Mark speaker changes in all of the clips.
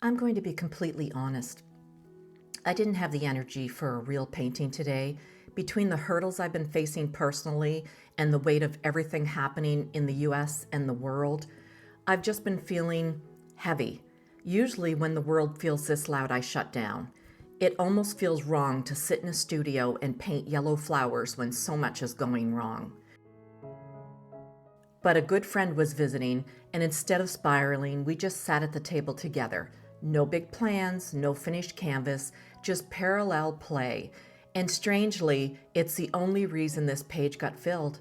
Speaker 1: I'm going to be completely honest. I didn't have the energy for a real painting today. Between the hurdles I've been facing personally and the weight of everything happening in the US and the world, I've just been feeling heavy. Usually, when the world feels this loud, I shut down. It almost feels wrong to sit in a studio and paint yellow flowers when so much is going wrong. But a good friend was visiting, and instead of spiraling, we just sat at the table together. No big plans, no finished canvas, just parallel play. And strangely, it's the only reason this page got filled.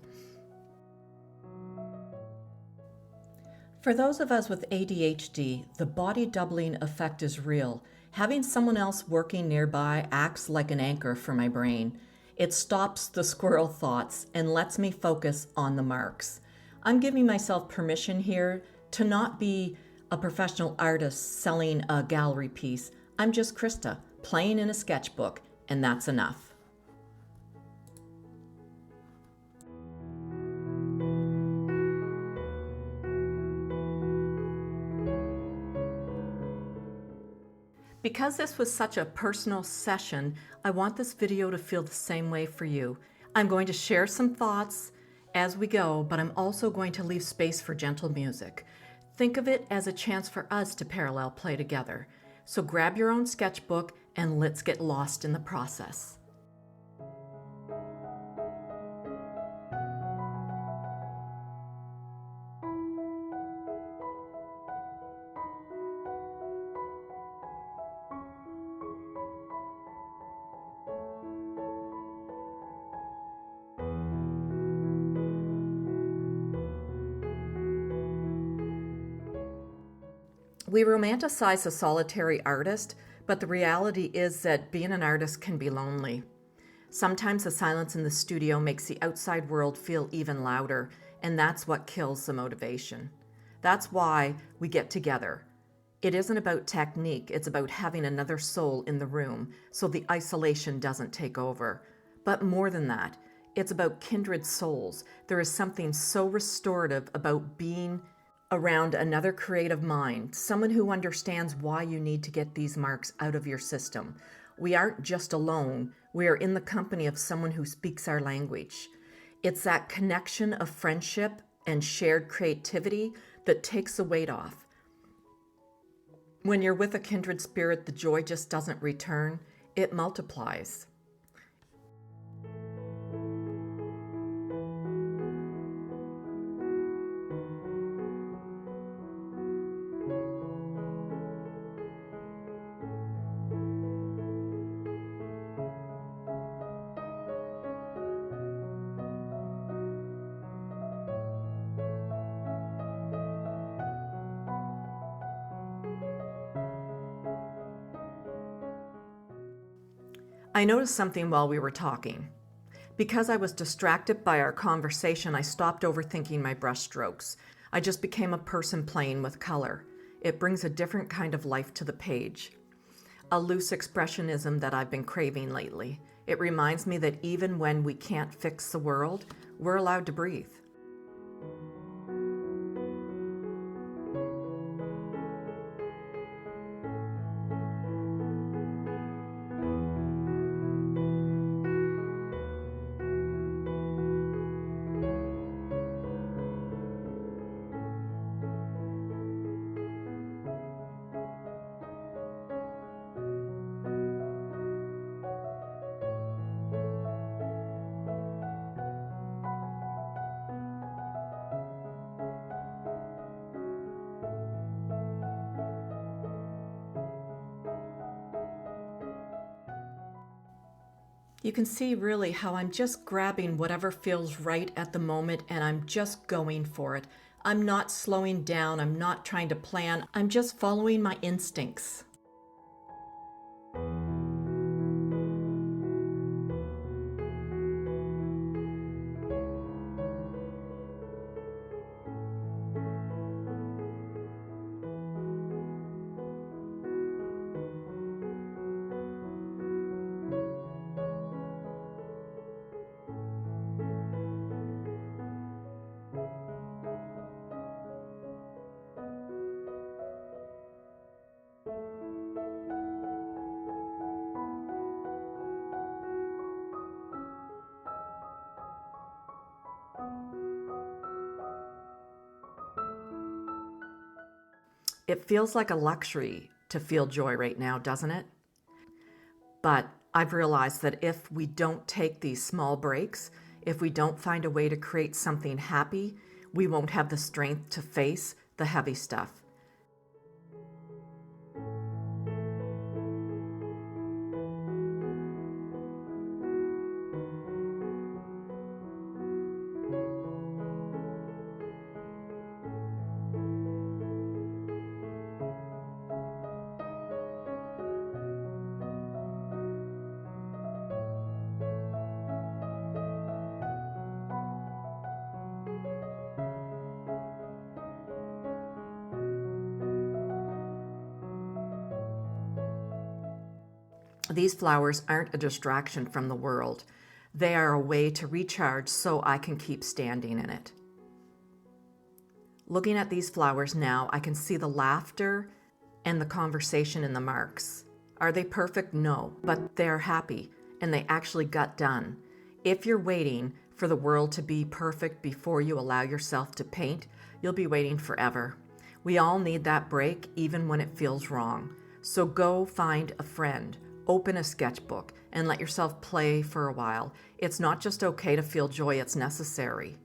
Speaker 1: For those of us with ADHD, the body doubling effect is real. Having someone else working nearby acts like an anchor for my brain. It stops the squirrel thoughts and lets me focus on the marks. I'm giving myself permission here to not be a professional artist selling a gallery piece. I'm just Krista, playing in a sketchbook, and that's enough. Because this was such a personal session, I want this video to feel the same way for you. I'm going to share some thoughts as we go, but I'm also going to leave space for gentle music. Think of it as a chance for us to parallel play together. So grab your own sketchbook and let's get lost in the process. We romanticize a solitary artist, but the reality is that being an artist can be lonely. Sometimes the silence in the studio makes the outside world feel even louder, and that's what kills the motivation. That's why we get together. It isn't about technique, it's about having another soul in the room so the isolation doesn't take over. But more than that, it's about kindred souls. There is something so restorative about being around another creative mind, someone who understands why you need to get these marks out of your system. We aren't just alone, we are in the company of someone who speaks our language. It's that connection of friendship and shared creativity that takes the weight off. When you're with a kindred spirit, the joy just doesn't return, it multiplies. I noticed something while we were talking. Because I was distracted by our conversation, I stopped overthinking my brushstrokes. I just became a person playing with color. It brings a different kind of life to the page. A loose expressionism that I've been craving lately. It reminds me that even when we can't fix the world, we're allowed to breathe. You can see really how I'm just grabbing whatever feels right at the moment and I'm just going for it. I'm not slowing down, I'm not trying to plan, I'm just following my instincts. It feels like a luxury to feel joy right now, doesn't it? But I've realized that if we don't take these small breaks, if we don't find a way to create something happy, we won't have the strength to face the heavy stuff. These flowers aren't a distraction from the world. They are a way to recharge so I can keep standing in it. Looking at these flowers now, I can see the laughter and the conversation in the marks. Are they perfect? No, but they're happy and they actually got done. If you're waiting for the world to be perfect before you allow yourself to paint, you'll be waiting forever. We all need that break, even when it feels wrong. So go find a friend, open a sketchbook, and let yourself play for a while. It's not just okay to feel joy, it's necessary.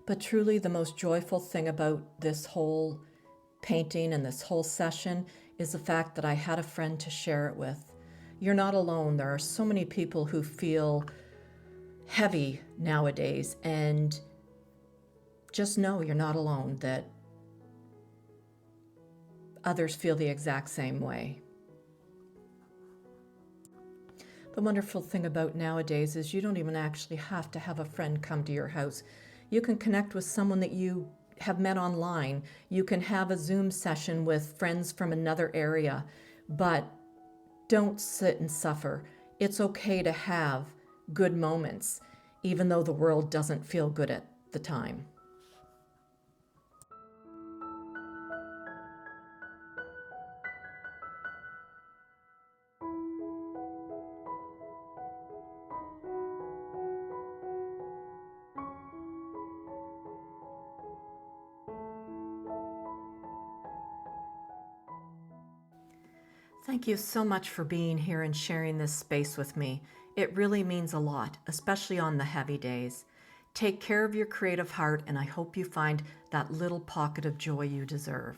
Speaker 1: But truly, the most joyful thing about this whole painting and this whole session is the fact that I had a friend to share it with. You're not alone. There are so many people who feel heavy nowadays, and just know you're not alone, that others feel the exact same way. The wonderful thing about nowadays is you don't even actually have to have a friend come to your house. You can connect with someone that you have met online. You can have a Zoom session with friends from another area, but don't sit and suffer. It's okay to have good moments, even though the world doesn't feel good at the time. Thank you so much for being here and sharing this space with me. It really means a lot, especially on the heavy days. Take care of your creative heart, and I hope you find that little pocket of joy you deserve.